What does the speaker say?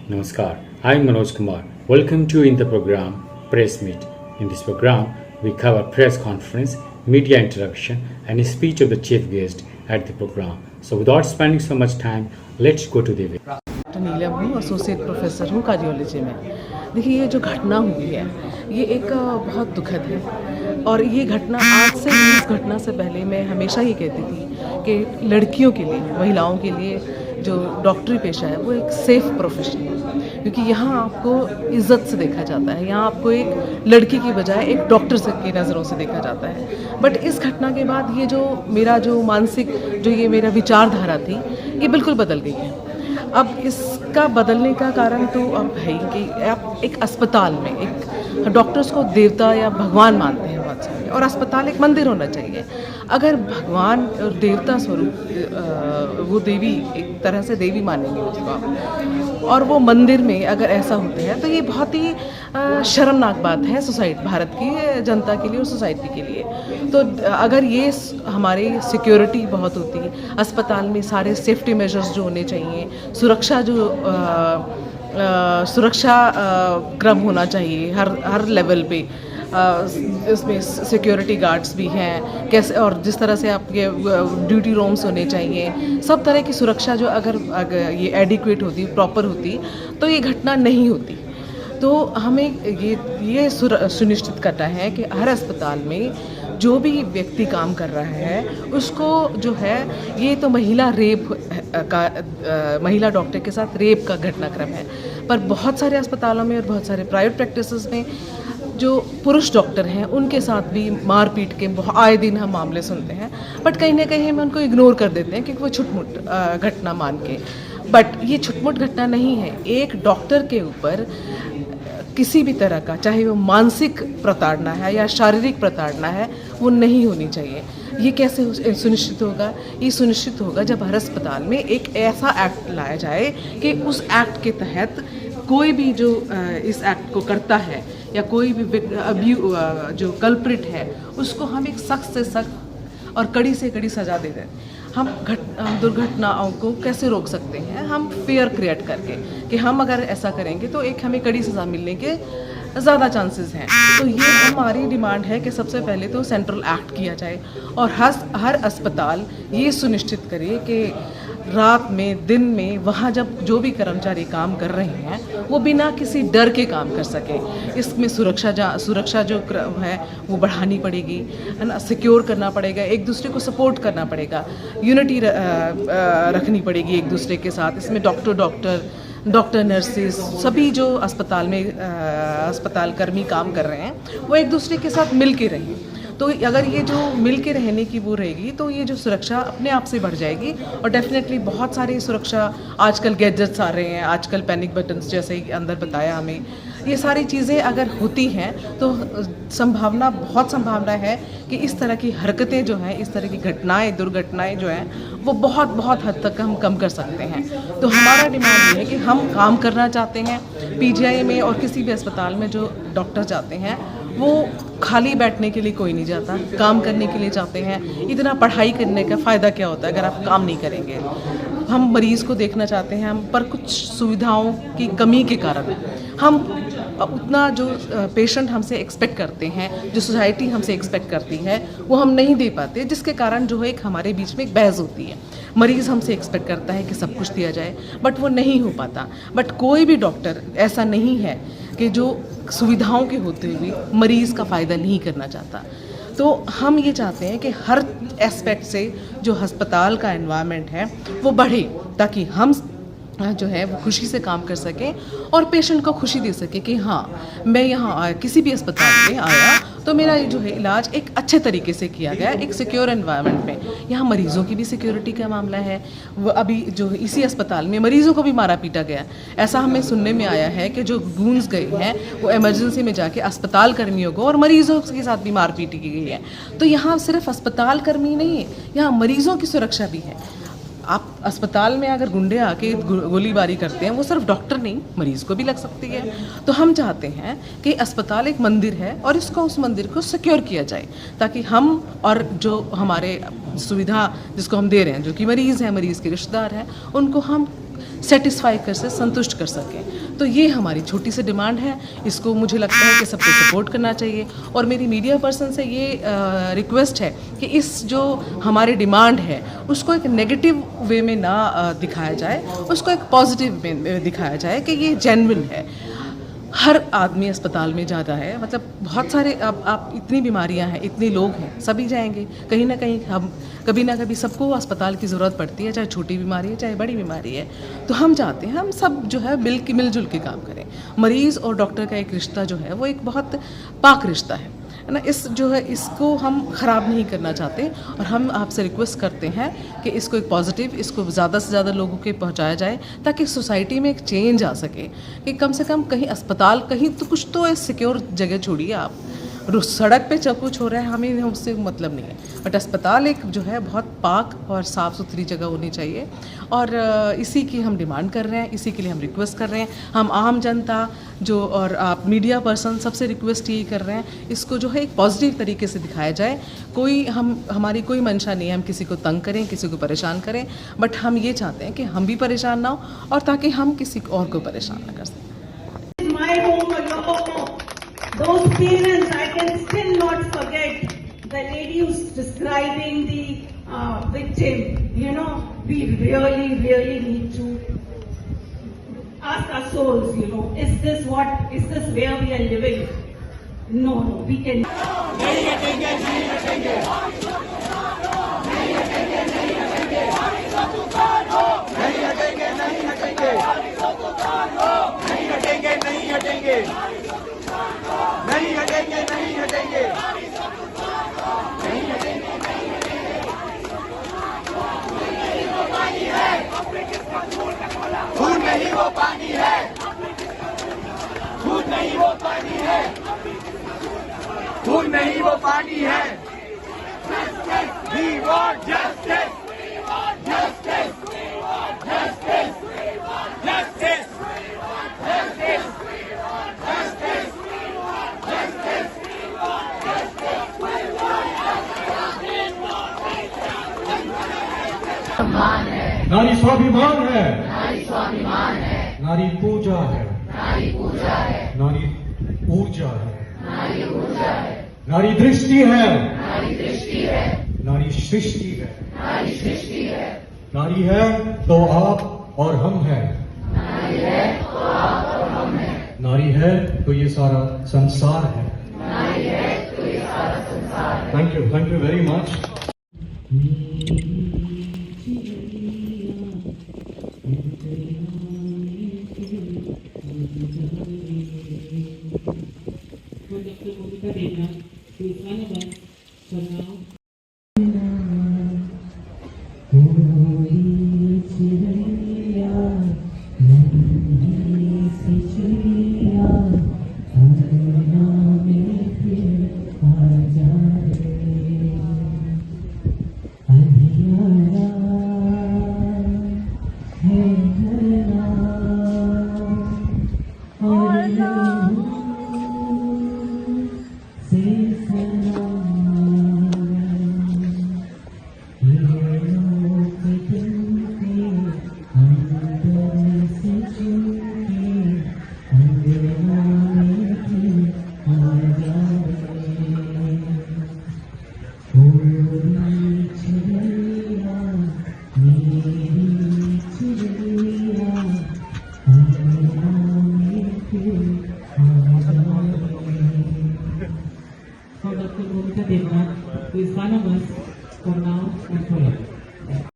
Namaskar, I am Manoj Kumar. Welcome to in the program Press Meet. In this program, we cover press conference, media interaction, and a speech of the chief guest at the program. So, without spending so much time, let's go to the video. Doctor Neelam हूँ, associate professor हूँ cardiology में। देखिए, ये जो घटना हुई है ये एक बहुत दुखद है और ये घटना आज से नहीं, इस घटना से पहले मैं हमेशा ये कहती थी कि लड़कियों के लिए, महिलाओं के लिए जो डॉक्टरी पेशा है वो एक सेफ प्रोफेशन है, क्योंकि यहाँ आपको इज़्ज़त से देखा जाता है, यहाँ आपको एक लड़की की बजाय एक डॉक्टर से की नज़रों से देखा जाता है। बट इस घटना के बाद ये जो मेरा जो मानसिक जो ये मेरा विचारधारा थी ये बिल्कुल बदल गई है। अब इसका बदलने का कारण तो अब है ही कि आप एक अस्पताल में एक डॉक्टर्स को देवता या भगवान मानते हैं बहुत सारे, और अस्पताल एक मंदिर होना चाहिए। अगर भगवान और देवता स्वरूप वो देवी एक तरह से देवी मानेंगे उसको, और वो मंदिर में अगर ऐसा होता है तो ये बहुत ही शर्मनाक बात है भारत की जनता के लिए और सोसाइटी के लिए। तो अगर ये हमारी सिक्योरिटी बहुत होती, अस्पताल में सारे सेफ्टी मेजर्स जो होने चाहिए, सुरक्षा क्रम होना चाहिए हर लेवल पे, इसमें सिक्योरिटी गार्ड्स भी हैं कैसे, और जिस तरह से आपके ड्यूटी रूम्स होने चाहिए, सब तरह की सुरक्षा जो अगर ये एडिक्वेट होती, प्रॉपर होती, तो ये घटना नहीं होती। तो हमें ये सुनिश्चित करना है कि हर अस्पताल में जो भी व्यक्ति काम कर रहा है उसको जो है, ये तो महिला डॉक्टर के साथ रेप का घटनाक्रम है, पर बहुत सारे अस्पतालों में और बहुत सारे प्राइवेट प्रैक्टिसेस में जो पुरुष डॉक्टर हैं उनके साथ भी मारपीट के आए दिन हम मामले सुनते हैं। बट कहीं ना कहीं हम उनको इग्नोर कर देते हैं क्योंकि वो छुटमुट घटना मान के। बट ये छुटमुट घटना नहीं है। एक डॉक्टर के ऊपर किसी भी तरह का, चाहे वो मानसिक प्रताड़ना है या शारीरिक प्रताड़ना है, वो नहीं होनी चाहिए। ये कैसे सुनिश्चित होगा? ये सुनिश्चित होगा जब हर अस्पताल में एक ऐसा एक्ट लाया जाए कि उस एक्ट के तहत कोई भी जो इस एक्ट को करता है या कोई भी जो कल्प्रिट है उसको हम एक सख्त से सख्त और कड़ी से कड़ी सज़ा दे दें। हम दुर्घटनाओं को कैसे रोक सकते हैं? हम फेयर क्रिएट करके, कि हम अगर ऐसा करेंगे तो एक हमें कड़ी सज़ा मिलने के ज़्यादा चांसेस हैं। तो ये हमारी डिमांड है कि सबसे पहले तो सेंट्रल एक्ट किया जाए और हर अस्पताल ये सुनिश्चित करे कि रात में, दिन में, वहाँ जब जो भी कर्मचारी काम कर रहे हैं वो बिना किसी डर के काम कर सके। इसमें सुरक्षा जो है वो बढ़ानी पड़ेगी, है ना, सिक्योर करना पड़ेगा, एक दूसरे को सपोर्ट करना पड़ेगा, यूनिटी रखनी पड़ेगी एक दूसरे के साथ। इसमें डॉक्टर नर्सेस सभी जो अस्पताल में अस्पताल कर्मी काम कर रहे हैं वो एक दूसरे के साथ मिल के रहें। तो अगर ये जो मिल के रहने की वो रहेगी तो ये जो सुरक्षा अपने आप से बढ़ जाएगी। और डेफिनेटली बहुत सारी सुरक्षा, आजकल गैजेट्स आ रहे हैं, आजकल पैनिक बटन्स जैसे ही अंदर बताया हमें, ये सारी चीज़ें अगर होती हैं तो बहुत संभावना है कि इस तरह की हरकतें जो हैं, इस तरह की घटनाएं, दुर्घटनाएं जो हैं वो बहुत हद तक हम कम कर सकते हैं। तो हमारा डिमांड ये है कि हम काम करना चाहते हैं पीजीआई में और किसी भी अस्पताल में जो डॉक्टर जाते हैं वो खाली बैठने के लिए कोई नहीं जाता, काम करने के लिए जाते हैं। इतना पढ़ाई करने का फ़ायदा क्या होता है अगर आप काम नहीं करेंगे? हम मरीज़ को देखना चाहते हैं, पर कुछ सुविधाओं की कमी के कारण हम उतना जो पेशेंट हमसे एक्सपेक्ट करते हैं, जो सोसाइटी हमसे एक्सपेक्ट करती है, वो हम नहीं दे पाते, जिसके कारण जो है एक हमारे बीच में एक बहस होती है। मरीज़ हमसे एक्सपेक्ट करता है कि सब कुछ दिया जाए, बट वो नहीं हो पाता। बट कोई भी डॉक्टर ऐसा नहीं है कि जो सुविधाओं के होते हुए मरीज़ का फ़ायदा नहीं करना चाहता। तो हम ये चाहते हैं कि हर एस्पेक्ट से जो अस्पताल का एनवायरनमेंट है वो बढ़े, ताकि हम जो है वो खुशी से काम कर सकें और पेशेंट को खुशी दे सके कि हाँ, मैं यहाँ किसी भी अस्पताल में आया तो मेरा जो है इलाज एक अच्छे तरीके से किया गया, एक सिक्योर एनवायरनमेंट में। यहाँ मरीज़ों की भी सिक्योरिटी का मामला है। वो अभी जो इसी अस्पताल में मरीज़ों को भी मारा पीटा गया, ऐसा हमें सुनने में आया है कि जो गूंज गए हैं वो इमरजेंसी में जाके अस्पताल कर्मियों को और मरीज़ों के साथ भी मार पीटी की गई है। तो यहाँ सिर्फ अस्पताल कर्मी नहीं है, यहाँ मरीज़ों की सुरक्षा भी है। आप अस्पताल में अगर गुंडे आके गोलीबारी करते हैं, वो सिर्फ डॉक्टर नहीं, मरीज़ को भी लग सकती है। तो हम चाहते हैं कि अस्पताल एक मंदिर है और इसको, उस मंदिर को सिक्योर किया जाए, ताकि हम और जो हमारे सुविधा जिसको हम दे रहे हैं, जो कि मरीज़ हैं, मरीज़ के रिश्तेदार हैं, उनको हम सेटिस्फाई कर से संतुष्ट कर सकें। तो ये हमारी छोटी सी डिमांड है, इसको मुझे लगता है कि सबको सपोर्ट करना चाहिए। और मेरी मीडिया पर्सन से ये रिक्वेस्ट है कि इस जो हमारी डिमांड है उसको एक नेगेटिव वे में ना दिखाया जाए, उसको एक पॉजिटिव में दिखाया जाए कि ये जेन्युइन है। हर आदमी अस्पताल में जा रहा है, मतलब बहुत सारे अब आप इतनी बीमारियां हैं, इतने लोग हैं, सभी जाएंगे कहीं ना कहीं। हम कभी ना कभी सबको अस्पताल की ज़रूरत पड़ती है, चाहे छोटी बीमारी है चाहे बड़ी बीमारी है। तो हम चाहते हैं हम सब जो है मिलजुल के काम करें। मरीज़ और डॉक्टर का एक रिश्ता जो है वो एक बहुत पाक रिश्ता है ना। इस जो है इसको हम ख़राब नहीं करना चाहते और हम आपसे रिक्वेस्ट करते हैं कि इसको एक पॉजिटिव, इसको ज़्यादा से ज़्यादा लोगों के पहुंचाया जाए ताकि सोसाइटी में एक चेंज आ सके कि कम से कम कहीं अस्पताल कहीं तो कुछ तो सिक्योर जगह छोड़िए आप। सड़क पे जब कुछ हो रहा है हमें उससे मतलब नहीं है, बट अस्पताल एक जो है बहुत पाक और साफ़ सुथरी जगह होनी चाहिए। और इसी की हम डिमांड कर रहे हैं, इसी के लिए हम रिक्वेस्ट कर रहे हैं। हम आम जनता जो और आप मीडिया पर्सन सबसे रिक्वेस्ट यही कर रहे हैं, इसको जो है एक पॉजिटिव तरीके से दिखाया जाए। हमारी कोई मंशा नहीं है हम किसी को तंग करें, किसी को परेशान करें, बट हम ये चाहते हैं कि हम भी परेशान ना हो और ताकि हम किसी और को परेशान ना कर सकें। My home or your home, those parents, I can still not forget the lady who's describing the victim. You know, we really need to ask our souls, you know, is this where we are living? No, we can. खून नहीं वो पानी है, खून नहीं वो पानी है, खून नहीं वो पानी है। We want justice, we want justice, we want justice, we want justice, we want justice, we want justice, we want justice, we want justice, we want justice। नारी स्वाभिमान है, नारी स्वाभिमान है, नारी पूजा है, नारी पूजा है, नारी ऊर्जा है, नारी ऊर्जा है, नारी दृष्टि है, नारी दृष्टि है, नारी सृष्टि है, नारी सृष्टि है, नारी है तो आप और हम हैं, नारी है तो आप और हम हैं, नारी है तो ये सारा संसार है। नारी है तो ये सारा संसार है। Thank you very much. For Dr. Bhumika Devnath, who is one of us for now and forever.